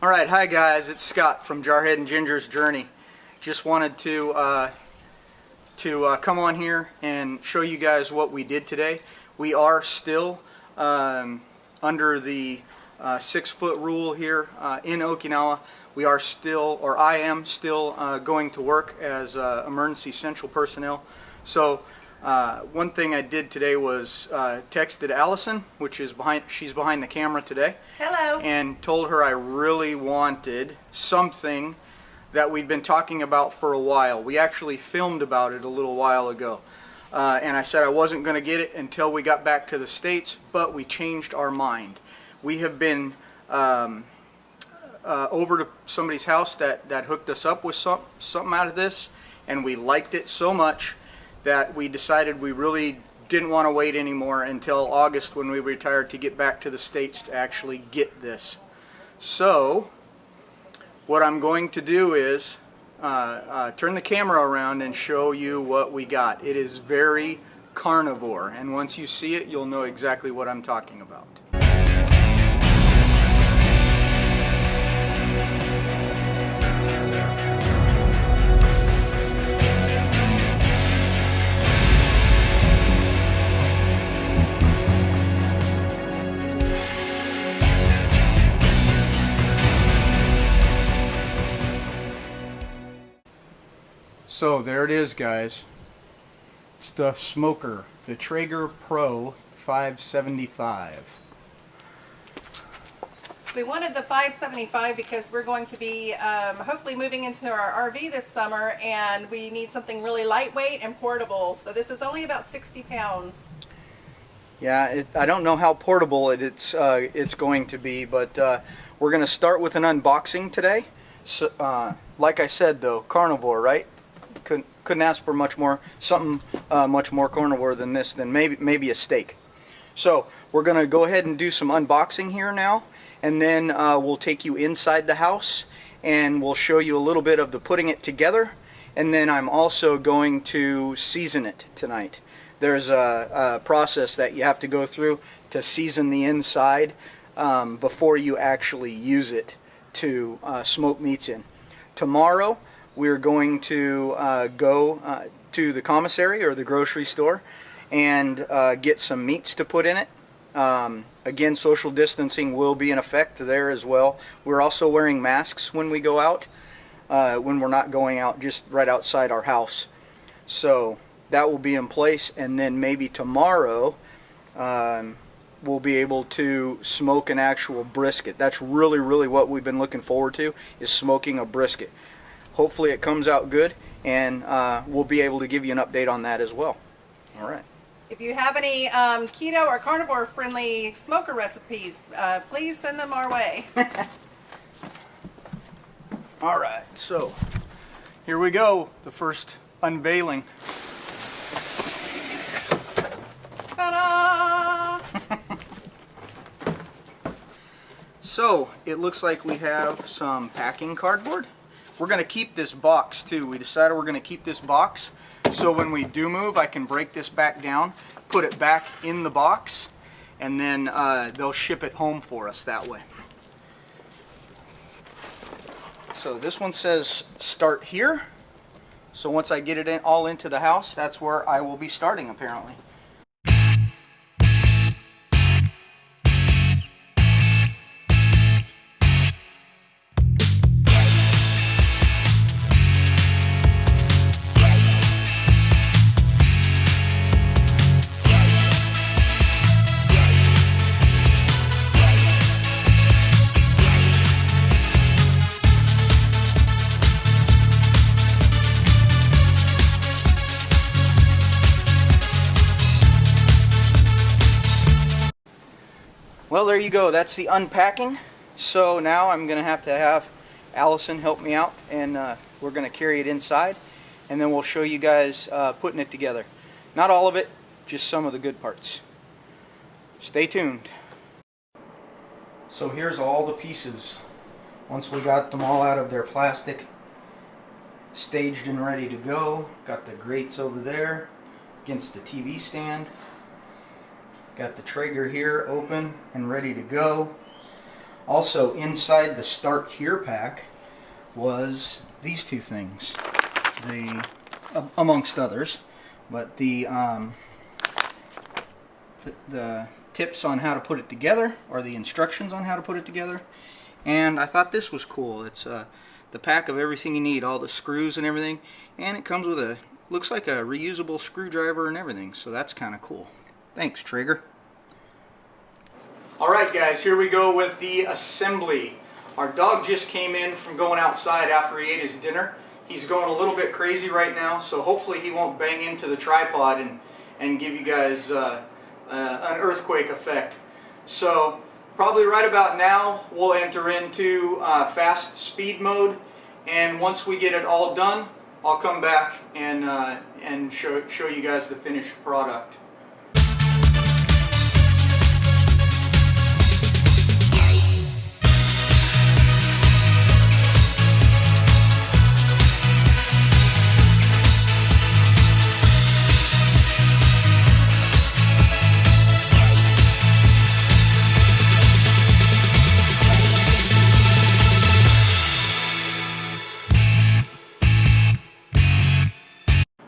Alright, hi guys, it's Scott from Jarhead and Ginger's Journey. Just wanted to come on here and show you guys what we did today. We are still under the 6-foot rule here in Okinawa. We are still, or I am still going to work as emergency central personnel. So one thing I did today was texted Allison, which is she's behind the camera today. Hello. And told her I really wanted something that we'd been talking about for a while. We actually filmed about it a little while ago. And I said I wasn't going to get it until we got back to the States, but we changed our mind. We have been over to somebody's house that hooked us up with something out of this, and we liked it so much that we decided we really didn't want to wait anymore until August when we retired to get back to the States to actually get this. So what I'm going to do is turn the camera around and show you what we got. It is very carnivore, and once you see it you'll know exactly what I'm talking about. So there it is, guys. It's the smoker, the Traeger Pro 575. We wanted the 575 because we're going to be hopefully moving into our RV this summer, and we need something really lightweight and portable. So this is only about 60 pounds. Yeah, I don't know how portable it's going to be, but we're going to start with an unboxing today. So, like I said, though, carnivore, right? Couldn't ask for much more, something much more carnivore than this, than maybe a steak. So we're going to go ahead and do some unboxing here now, and then we'll take you inside the house and we'll show you a little bit of the putting it together, and then I'm also going to season it tonight. There's a process that you have to go through to season the inside before you actually use it to smoke meats in. Tomorrow we're going to go to the commissary or the grocery store and get some meats to put in it. Again, social distancing will be in effect there as well. We're also wearing masks when we go out, when we're not going out just right outside our house. So that will be in place, and then maybe tomorrow we'll be able to smoke an actual brisket. That's really what we've been looking forward to, is smoking a brisket. Hopefully it comes out good, and we'll be able to give you an update on that as well. All right. If you have any keto or carnivore friendly smoker recipes, please send them our way. All right, so here we go, the first unveiling. Ta-da! So it looks like we have some packing cardboard. We're going to keep this box too. We decided we're going to keep this box so when we do move I can break this back down, put it back in the box, and then they'll ship it home for us that way. So this one says start here. So once I get it all into the house, that's where I will be starting apparently. Well, there you go. That's the unpacking. So now I'm going to have Allison help me out, and we're going to carry it inside, and then we'll show you guys putting it together. Not all of it, just some of the good parts. Stay tuned. So here's all the pieces. Once we got them all out of their plastic, staged and ready to go. Got the grates over there against the TV stand. Got the Traeger here open and ready to go. Also inside the Start Here pack was these two things, amongst others, but the tips on how to put it together, or the instructions on how to put it together. And I thought this was cool. It's the pack of everything you need, all the screws and everything, and it comes with a, looks like a reusable screwdriver and everything, so that's kind of cool. Thanks, Traeger. Alright guys, here we go with the assembly. Our dog just came in from going outside after he ate his dinner. He's going a little bit crazy right now, so hopefully he won't bang into the tripod and give you guys an earthquake effect. So probably right about now we'll enter into fast speed mode, and once we get it all done, I'll come back and show you guys the finished product.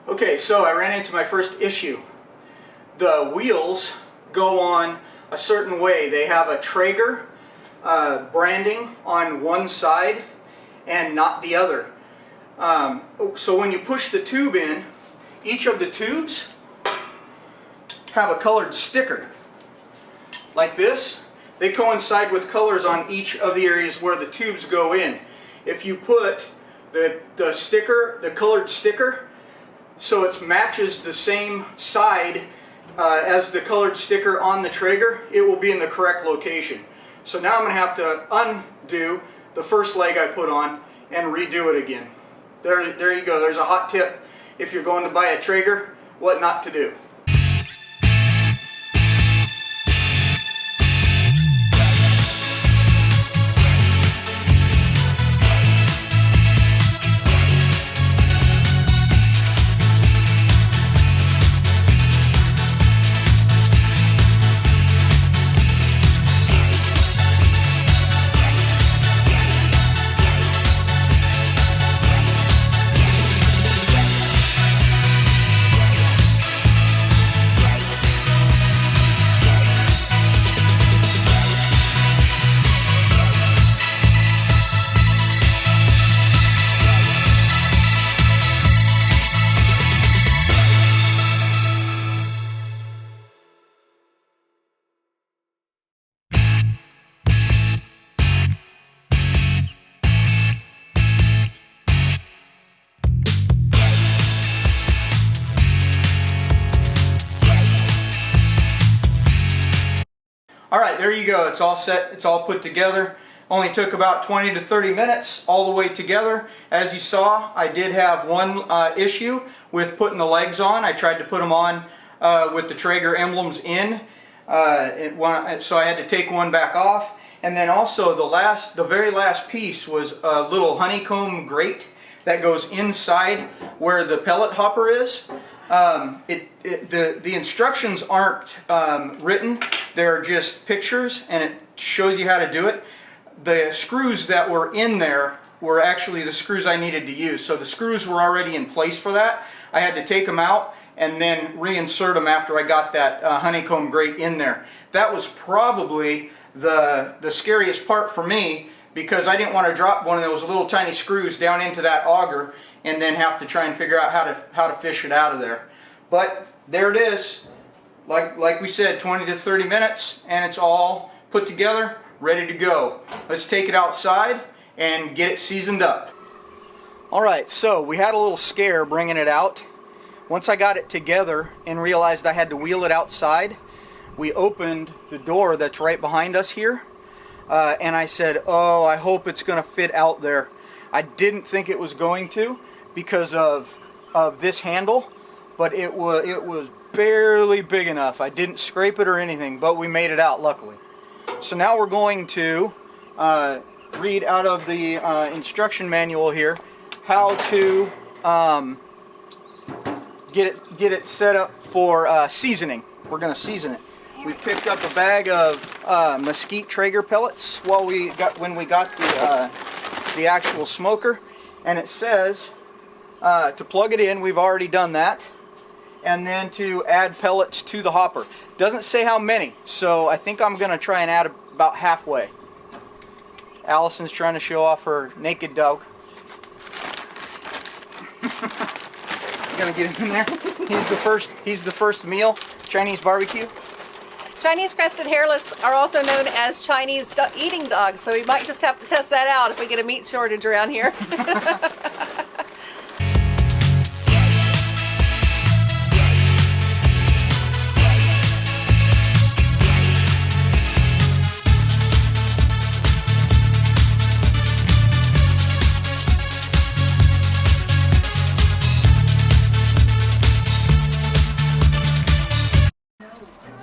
Okay, so I ran into my first issue. The wheels go on a certain way. They have a Traeger branding on one side and not the other. So when you push the tube in, each of the tubes have a colored sticker. Like this. They coincide with colors on each of the areas where the tubes go in. If you put the sticker, the colored sticker, so it matches the same side as the colored sticker on the Traeger, it will be in the correct location. So now I'm going to have to undo the first leg I put on and redo it again. There you go. There's a hot tip if you're going to buy a Traeger, what not to do. Alright, there you go. It's all set. It's all put together. Only took about 20 to 30 minutes all the way together. As you saw, I did have one issue with putting the legs on. I tried to put them on with the Traeger emblems in, so I had to take one back off. And then also the very last piece was a little honeycomb grate that goes inside where the pellet hopper is. The instructions aren't written, they're just pictures, and it shows you how to do it. The screws that were in there were actually the screws I needed to use, so the screws were already in place for that. I had to take them out and then reinsert them after I got that honeycomb grate in there. That was probably the scariest part for me, because I didn't want to drop one of those little tiny screws down into that auger and then have to try and figure out how to fish it out of there. But there it is. Like we said, 20 to 30 minutes, and it's all put together, ready to go. Let's take it outside and get it seasoned up. Alright, so we had a little scare bringing it out. Once I got it together and realized I had to wheel it outside, we opened the door that's right behind us here, and I said, oh, I hope it's going to fit out there. I didn't think it was going to because of this handle, but it was barely big enough. I didn't scrape it or anything, but we made it out luckily. So now we're going to read out of the instruction manual here how to get it set up for seasoning. We're going to season it. We picked up a bag of mesquite Traeger pellets when we got the actual smoker, and it says to plug it in. We've already done that, and then to add pellets to the hopper. Doesn't say how many, so I think I'm gonna try and add about halfway. Allison's trying to show off her naked dog. You gonna get him in there? He's the first meal. Chinese barbecue. Chinese crested hairless are also known as Chinese eating dogs, so we might just have to test that out if we get a meat shortage around here.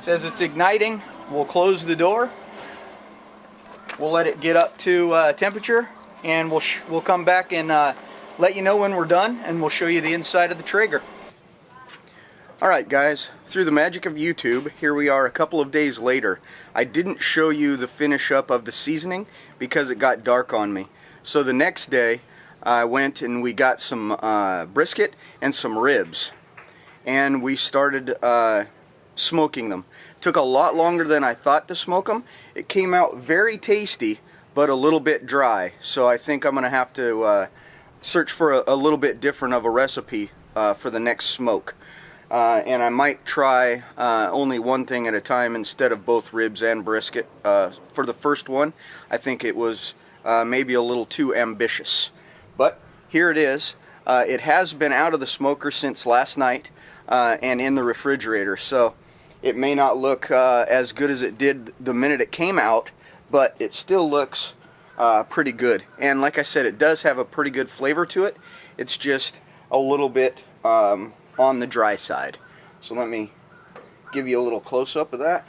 Says it's igniting. We'll close the door. We'll let it get up to temperature, and we'll come back and let you know when we're done, and we'll show you the inside of the Traeger. Alright guys, through the magic of YouTube, here we are a couple of days later. I didn't show you the finish up of the seasoning because it got dark on me. So the next day I went and we got some brisket and some ribs, and we started smoking them. Took a lot longer than I thought to smoke them. It came out very tasty, but a little bit dry. So I think I'm gonna have to search for a little bit different of a recipe for the next smoke. And I might try only one thing at a time instead of both ribs and brisket. For the first one, I think it was maybe a little too ambitious. But here it is. It has been out of the smoker since last night and in the refrigerator. So it may not look as good as it did the minute it came out, but it still looks pretty good. And like I said, it does have a pretty good flavor to it. It's just a little bit on the dry side. So let me give you a little close-up of that.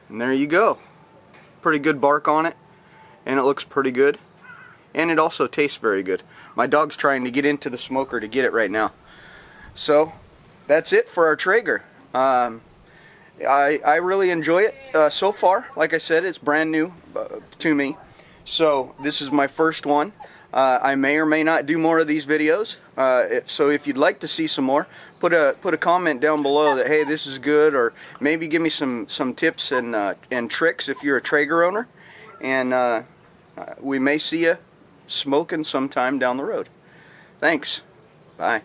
And there you go. Pretty good bark on it, and it looks pretty good. And it also tastes very good. My dog's trying to get into the smoker to get it right now. So that's it for our Traeger. I really enjoy it so far. Like I said, it's brand new to me. So this is my first one. I may or may not do more of these videos. So if you'd like to see some more, put a comment down below that, hey, this is good, or maybe give me some tips and tricks if you're a Traeger owner, and we may see you smoking sometime down the road. Thanks. Bye.